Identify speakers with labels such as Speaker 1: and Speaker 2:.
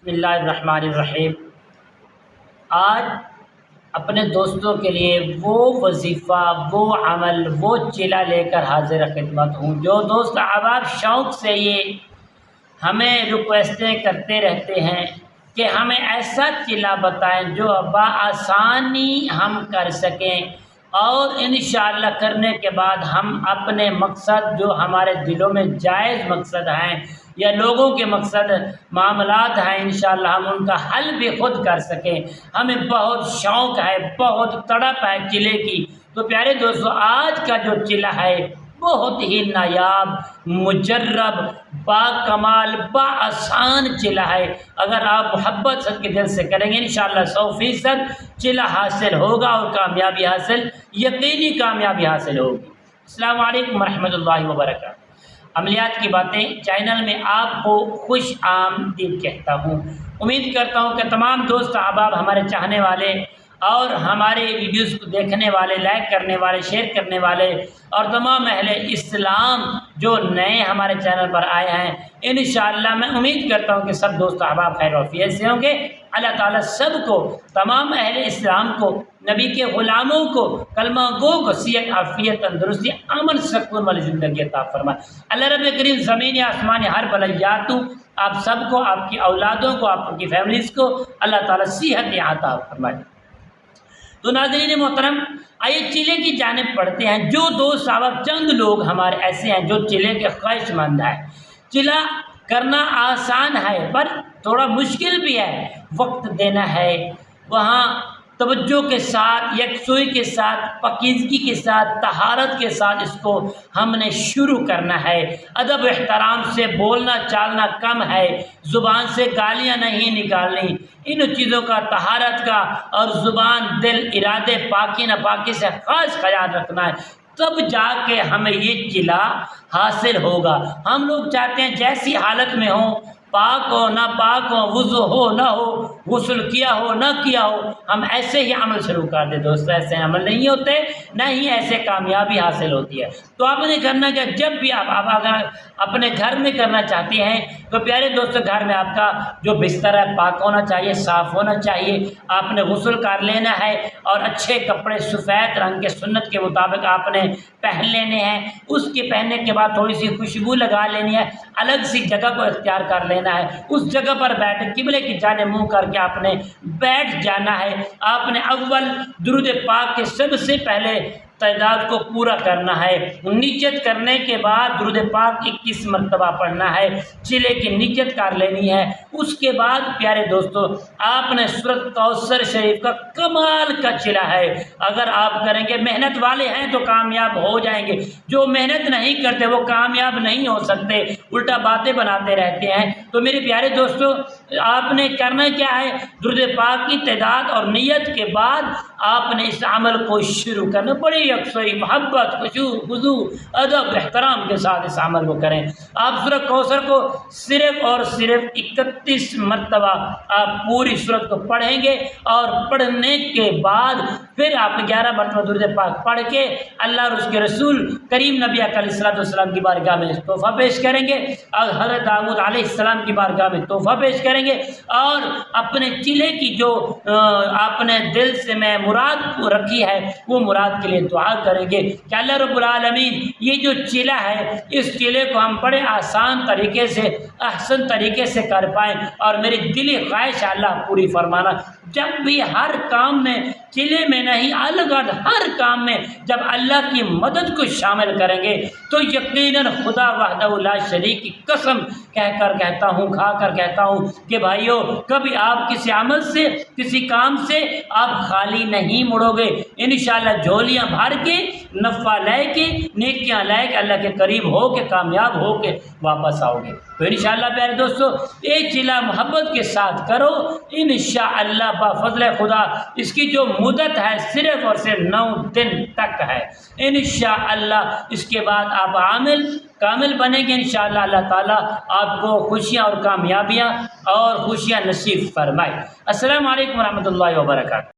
Speaker 1: بسم اللہ الرحمن الرحیم۔ آج اپنے دوستوں کے لیے وہ وظیفہ، وہ عمل، وہ چلہ لے کر حاضر خدمت ہوں جو دوست احباب شوق سے یہ ہمیں ریکویسٹیں کرتے رہتے ہیں کہ ہمیں ایسا چلہ بتائیں جو بآسانی ہم کر سکیں، اور انشاءاللہ کرنے کے بعد ہم اپنے مقصد جو ہمارے دلوں میں جائز مقصد ہیں یا لوگوں کے مقصد معاملات ہیں، انشاءاللہ ہم ان کا حل بھی خود کر سکیں۔ ہمیں بہت شوق ہے، بہت تڑپ ہے چلے کی۔ تو پیارے دوستو، آج کا جو چلہ ہے بہت ہی نایاب، مجرب، با کمال، با آسان چلہ ہے۔ اگر آپ محبت صدقے دل سے کریں گے انشاءاللہ 100% چلہ حاصل ہوگا اور کامیابی حاصل، یقینی کامیابی حاصل ہوگی۔ السلام علیکم ورحمۃ اللہ وبرکاتہ۔ عملیات کی باتیں چینل میں آپ کو خوش آمدید کہتا ہوں۔ امید کرتا ہوں کہ تمام دوست احباب، ہمارے چاہنے والے اور ہمارے ویڈیوز کو دیکھنے والے، لائک کرنے والے، شیئر کرنے والے اور تمام اہل اسلام جو نئے ہمارے چینل پر آئے ہیں، انشاءاللہ میں امید کرتا ہوں کہ سب دوست احباب خیر و عافیت سے ہوں گے۔ اللہ تعالیٰ سب کو، تمام اہل اسلام کو، نبی کے غلاموں کو، کلمہ گو کو صحت، عافیت، تندرستی، امن، سکون والی زندگی عطا فرمائے۔ اللہ رب کریم زمین آسمان ہر بلایات آپ سب کو، آپ کی اولادوں کو، آپ کی فیملیز کو اللہ تعالیٰ صحت عطا فرمائے۔ تو ناظرین محترم، آئیے چلے کی جانب پڑھتے ہیں۔ جو دوست احباب، چند لوگ ہمارے ایسے ہیں جو چلے کے خواہش مند ہیں۔ چلہ کرنا آسان ہے پر تھوڑا مشکل بھی ہے۔ وقت دینا ہے، وہاں توجہ کے ساتھ، یکسوئی کے ساتھ، پاکیزگی کے ساتھ، طہارت کے ساتھ اس کو ہم نے شروع کرنا ہے۔ ادب احترام سے بولنا چالنا کم ہے، زبان سے گالیاں نہیں نکالنی، ان چیزوں کا، طہارت کا اور زبان، دل، ارادے، پاکی ناپاکی سے خاص خیال رکھنا ہے، تب جا کے ہمیں یہ چلہ حاصل ہوگا۔ ہم لوگ چاہتے ہیں جیسی حالت میں ہوں، پاک ہو نہ پاک ہو، وضو ہو نہ ہو، غسل کیا ہو نہ کیا ہو، ہم ایسے ہی عمل شروع کر دیں۔ دوست ایسے عمل نہیں ہوتے، نہ ہی ایسے کامیابی حاصل ہوتی ہے۔ تو آپ نے کرنا کیا، جب بھی آپ اگر اپنے گھر میں کرنا چاہتے ہیں تو پیارے دوستو، گھر میں آپ کا جو بستر ہے پاک ہونا چاہیے، صاف ہونا چاہیے۔ آپ نے غسل کر لینا ہے اور اچھے کپڑے سفید رنگ کے سنت کے مطابق آپ نے پہن لینے ہیں۔ اس کے پہننے کے بعد تھوڑی سی خوشبو لگا لینی ہے، الگ سی جگہ کو اختیار کر لینا ہے، اس جگہ پر بیٹھ قبلے کی جانب منہ کر کے آپ نے بیٹھ جانا ہے۔ آپ نے اول درود پاک کے سب سے پہلے تعداد کو پورا کرنا ہے۔ نیت کرنے کے بعد درود پاک 21 مرتبہ پڑھنا ہے، چلے کی نیت کر لینی ہے۔ اس کے بعد پیارے دوستو، آپ نے سورۃ کوثر شریف کا کمال کا چلہ ہے، اگر آپ کریں گے، محنت والے ہیں تو کامیاب ہو جائیں گے، جو محنت نہیں کرتے وہ کامیاب نہیں ہو سکتے، الٹا باتیں بناتے رہتے ہیں۔ تو میرے پیارے دوستو، آپ نے کرنا کیا ہے، درود پاک کی تعداد اور نیت کے بعد آپ نے اس عمل کو شروع کرنا، بڑی یکسوئی، محبت، خشوع، خضوع، ادب احترام کے ساتھ اس عمل کو کریں۔ آپ سورۃ کوثر کو صرف اور صرف 31 مرتبہ آپ پوری سورت کو پڑھیں گے، اور پڑھنے کے بعد پھر آپ 11 مرتبہ درود پاک پڑھ کے اللہ اور اس کے رسول کریم نبی اکرم علیہ السلام کی بارگاہ میں تحفہ پیش کریں گے، اور حضرت داؤد علیہ السلام کی بارگاہ میں تحفہ پیش کریں گے، اور اپنے چلے کی جو آپ نے دل سے میں مراد رکھی ہے وہ مراد کے لیے دعا کریں گے کہ اللہ رب العالمین یہ جو چلہ ہے، اس چلے کو ہم بڑے آسان طریقے سے، احسن طریقے سے کر پائیں، اور میری دلی خواہش اللہ پوری فرمانا۔ جب بھی ہر کام میں، چلے میں نہیں، الگ الگ ہر کام میں جب اللہ کی مدد کو شامل کریں گے تو یقیناً خدا وحدہ لا شریک کی قسم کہہ کر کہتا ہوں، کھا کر کہتا ہوں کہ بھائیو، کبھی آپ کسی عمل سے، کسی کام سے آپ خالی نہیں مڑو گے۔ انشاءاللہ جھولیاں بھر کے، نفع لے کے، نیکیاں لے کے اللہ کے قریب ہو کے، کامیاب ہو کے واپس آؤ گے۔ تو انشاءاللہ پیارے دوستو، ایک چلہ محبت کے ساتھ کرو، انشاءاللہ بفضل خدا اس کی جو مدت ہے صرف اور صرف 9 دن تک ہے۔ انشاءاللہ اس کے بعد آپ کامل بنیں گے، انشاءاللہ اللہ تعالیٰ آپ کو خوشیاں اور کامیابیاں اور خوشیاں نصیب فرمائے۔ السلام علیکم ورحمۃ اللہ وبرکاتہ۔